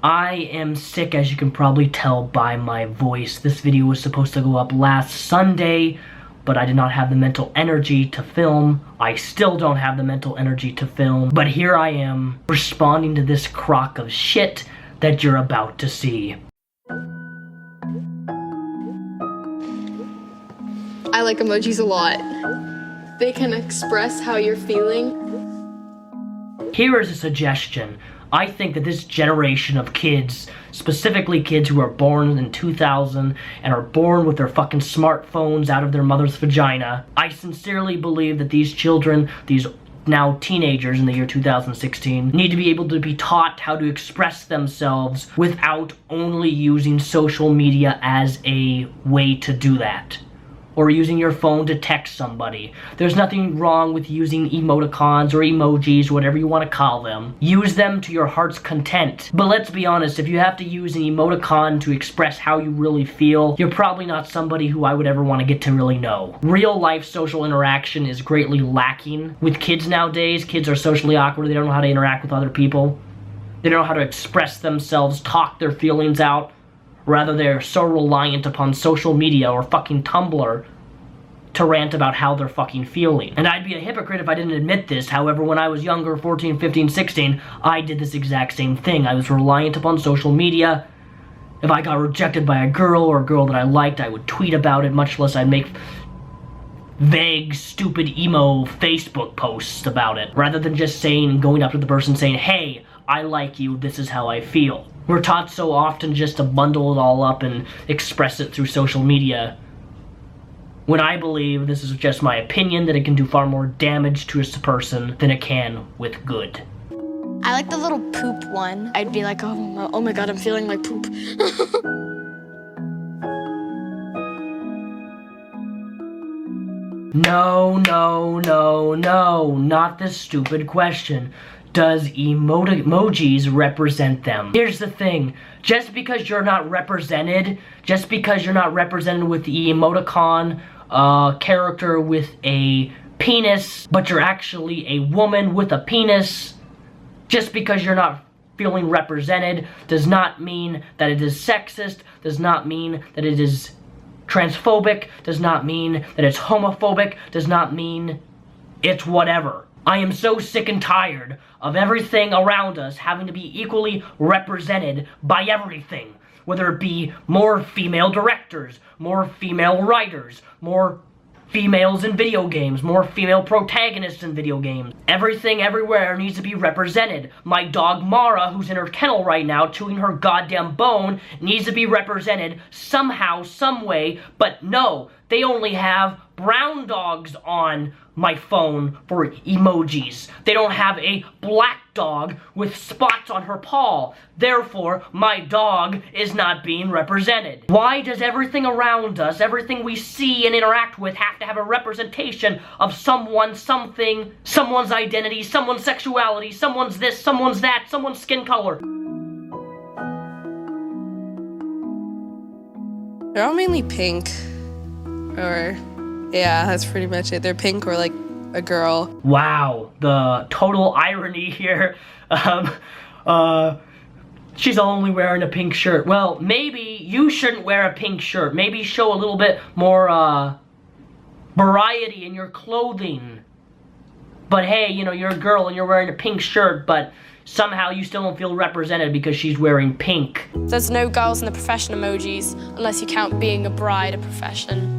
I am sick, as you can probably tell by my voice. This video was supposed to go up last Sunday, but I did not have the mental energy to film. I still don't have the mental energy to film, but here I am, responding to this crock of shit that you're about to see. I like emojis a lot. They can express how you're feeling. Here is a suggestion. I think that this generation of kids, specifically kids who are born in 2000 and are born with their fucking smartphones out of their mother's vagina, I sincerely believe that these children, these now teenagers in the year 2016, need to be able to be taught how to express themselves without only using social media as a way to do that. Or using your phone to text somebody. There's nothing wrong with using emoticons or emojis, whatever you want to call them. Use them to your heart's content. But let's be honest, if you have to use an emoticon to express how you really feel, you're probably not somebody who I would ever want to get to really know. Real life social interaction is greatly lacking with kids nowadays. Kids are socially awkward. They don't know how to interact with other people. They don't know how to express themselves, talk their feelings out. Rather, they're so reliant upon social media or fucking Tumblr to rant about how they're fucking feeling. And I'd be a hypocrite if I didn't admit this. However, when I was younger, 14, 15, 16, I did this exact same thing. I was reliant upon social media. If I got rejected by a girl or a girl that I liked, I would tweet about it, much less I'd make vague, stupid, emo Facebook posts about it. Rather than just saying, going up to the person saying, hey, I like you, this is how I feel. We're taught so often just to bundle it all up and express it through social media, when I believe, this is just my opinion, that it can do far more damage to a person than it can with good. I like the little poop one. I'd be like, oh my god, I'm feeling like poop. No, not this stupid question. Does emojis represent them? Here's the thing, just because you're not represented with the emoticon character with a penis, but you're actually a woman with a penis, just because you're not feeling represented does not mean that it is sexist, does not mean that it is transphobic, does not mean that it's homophobic, does not mean it's whatever. I am so sick and tired of everything around us having to be equally represented by everything. Whether it be more female directors, more female writers, more females in video games, more female protagonists in video games. Everything everywhere needs to be represented. My dog Mara, who's in her kennel right now chewing her goddamn bone, needs to be represented somehow, some way, but no, they only have brown dogs on my phone for emojis. They don't have a black dog with spots on her paw. Therefore, my dog is not being represented. Why does everything around us, everything we see and interact with, have to have a representation of someone, something, someone's identity, someone's sexuality, someone's this, someone's that, someone's skin color? They're all mainly pink. Or, yeah, that's pretty much it. They're pink or like a girl. Wow, the total irony here. She's only wearing a pink shirt. Well, maybe you shouldn't wear a pink shirt. Maybe show a little bit more variety in your clothing. But hey, you know, you're a girl and you're wearing a pink shirt, but somehow you still don't feel represented because she's wearing pink. There's no girls in the profession emojis unless you count being a bride a profession.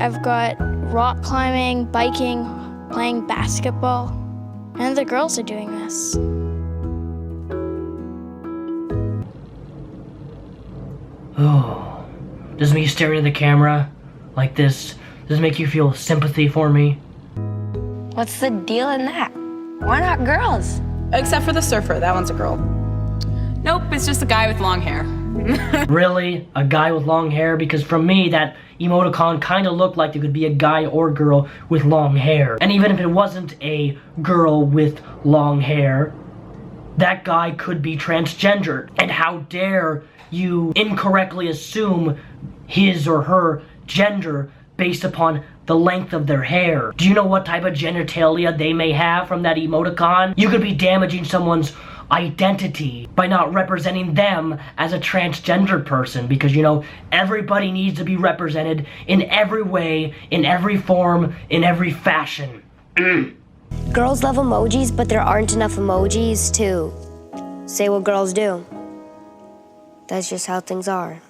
I've got rock climbing, biking, playing basketball, and the girls are doing this. Oh, does me staring at the camera like this, does it make you feel sympathy for me? What's the deal in that? Why not girls? Except for the surfer, that one's a girl. Nope, it's just a guy with long hair. Really? A guy with long hair? Because from me, that emoticon kind of looked like it could be a guy or girl with long hair. And even if it wasn't a girl with long hair, that guy could be transgender. And how dare you incorrectly assume his or her gender based upon the length of their hair. Do you know what type of genitalia they may have from that emoticon? You could be damaging someone's identity by not representing them as a transgender person, because you know everybody needs to be represented in every way, in every form, in every fashion. Girls love emojis, but there aren't enough emojis to say what girls do. That's just how things are.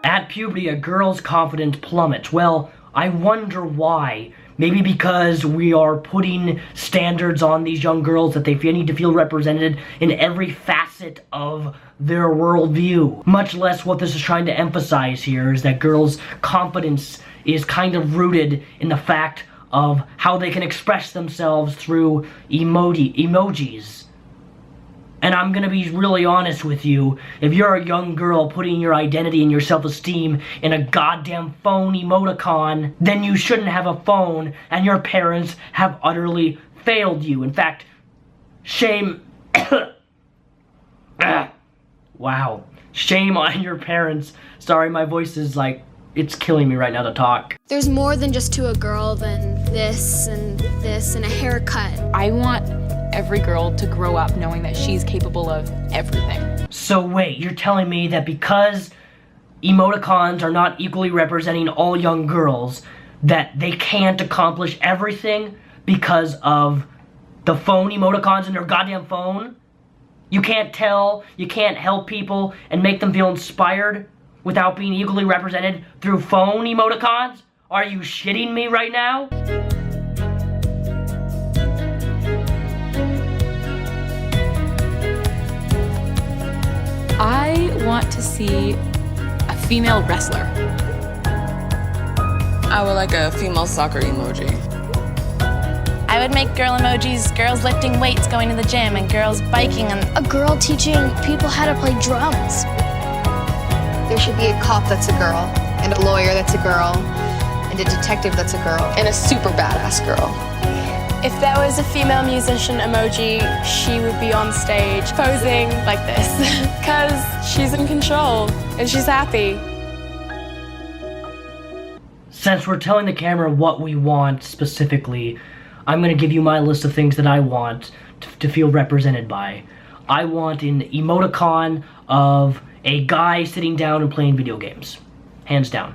At puberty, a girl's confidence plummets. Well, I wonder why. Maybe because we are putting standards on these young girls that they need to feel represented in every facet of their worldview. Much less what this is trying to emphasize here is that girls' confidence is kind of rooted in the fact of how they can express themselves through emojis. And I'm gonna be really honest with you, if you're a young girl putting your identity and your self-esteem in a goddamn phone emoticon, then you shouldn't have a phone, and your parents have utterly failed you. In fact, shame... Wow. Shame on your parents. Sorry, my voice is like, it's killing me right now to talk. There's more than just to a girl than this and a haircut. I want every girl to grow up knowing that she's capable of everything. So wait, you're telling me that because emoticons are not equally representing all young girls, that they can't accomplish everything because of the phone emoticons in their goddamn phone? You can't tell, you can't help people and make them feel inspired without being equally represented through phone emoticons? Are you shitting me right now? I want to see a female wrestler. I would like a female soccer emoji. I would make girl emojis, girls lifting weights going to the gym, and girls biking, and A girl teaching people how to play drums. There should be a cop that's a girl, and a lawyer that's a girl, and a detective that's a girl, and a super badass girl. If there was a female musician emoji, she would be on stage posing like this because she's in control and she's happy. Since we're telling the camera what we want specifically, I'm gonna give you my list of things that I want to feel represented by. I want an emoticon of a guy sitting down and playing video games. Hands down.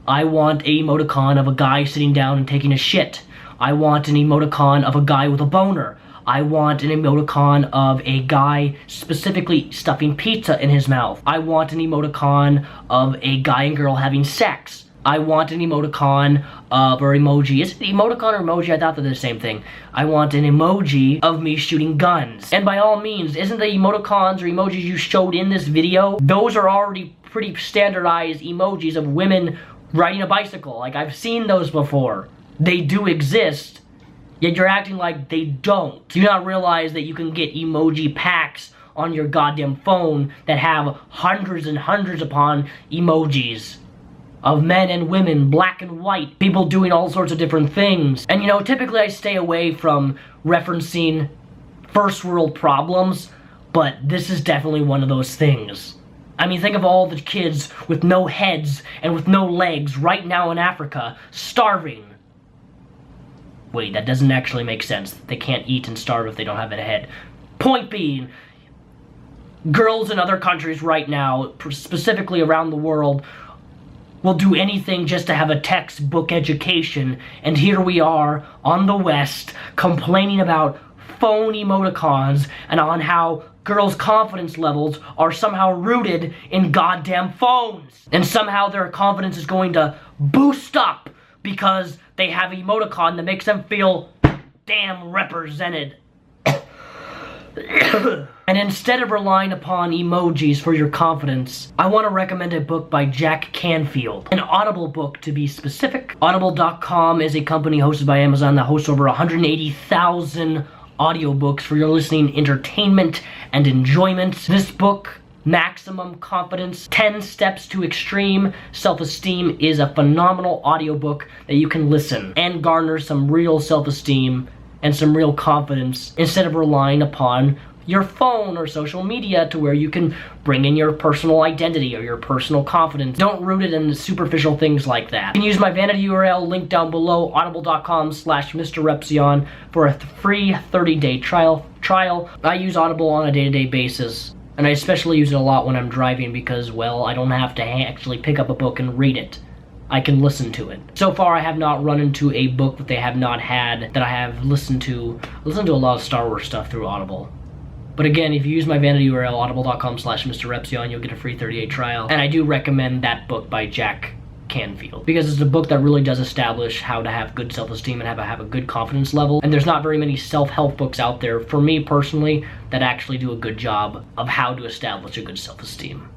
I want an emoticon of a guy sitting down and taking a shit. I want an emoticon of a guy with a boner. I want an emoticon of a guy specifically stuffing pizza in his mouth. I want an emoticon of a guy and girl having sex. I want an emoticon of, or emoji. Is it emoticon or emoji? I thought they're the same thing. I want an emoji of me shooting guns. And by all means, isn't the emoticons or emojis you showed in this video, those are already pretty standardized emojis of women riding a bicycle. Like, I've seen those before. They do exist, yet you're acting like they don't. Do you not realize that you can get emoji packs on your goddamn phone that have hundreds and hundreds upon emojis of men and women, black and white, people doing all sorts of different things? And you know, typically I stay away from referencing first world problems, but this is definitely one of those things. I mean, think of all the kids with no heads and with no legs right now in Africa, starving. Wait, that doesn't actually make sense. They can't eat and starve if they don't have a head. Point being, girls in other countries right now, specifically around the world, will do anything just to have a textbook education, and here we are on the West complaining about phone emoticons and on how girls' confidence levels are somehow rooted in goddamn phones. And somehow their confidence is going to boost up because they have an emoticon that makes them feel damn represented. And instead of relying upon emojis for your confidence, I want to recommend a book by Jack Canfield. An Audible book, to be specific. Audible.com is a company hosted by Amazon that hosts over 180,000 audiobooks for your listening entertainment and enjoyment. This book, Maximum Confidence, 10 Steps to Extreme Self-Esteem, is a phenomenal audiobook that you can listen and garner some real self-esteem and some real confidence instead of relying upon your phone or social media to where you can bring in your personal identity or your personal confidence. Don't root it in superficial things like that. You can use my vanity URL linked down below, audible.com/Mr. Repzion for a free 30-day trial. I use Audible on a day-to-day basis, and I especially use it a lot when I'm driving because, well, I don't have to actually pick up a book and read it. I can listen to it. So far, I have not run into a book that they have not had that I have listened to. I listen to a lot of Star Wars stuff through Audible. But again, if you use my vanity URL, audible.com/Mr. Repzion, you'll get a free 30-day trial. And I do recommend that book by Jack Canfield, because it's a book that really does establish how to have good self-esteem and have a good confidence level. And there's not very many self-help books out there, for me personally, that actually do a good job of how to establish a good self-esteem.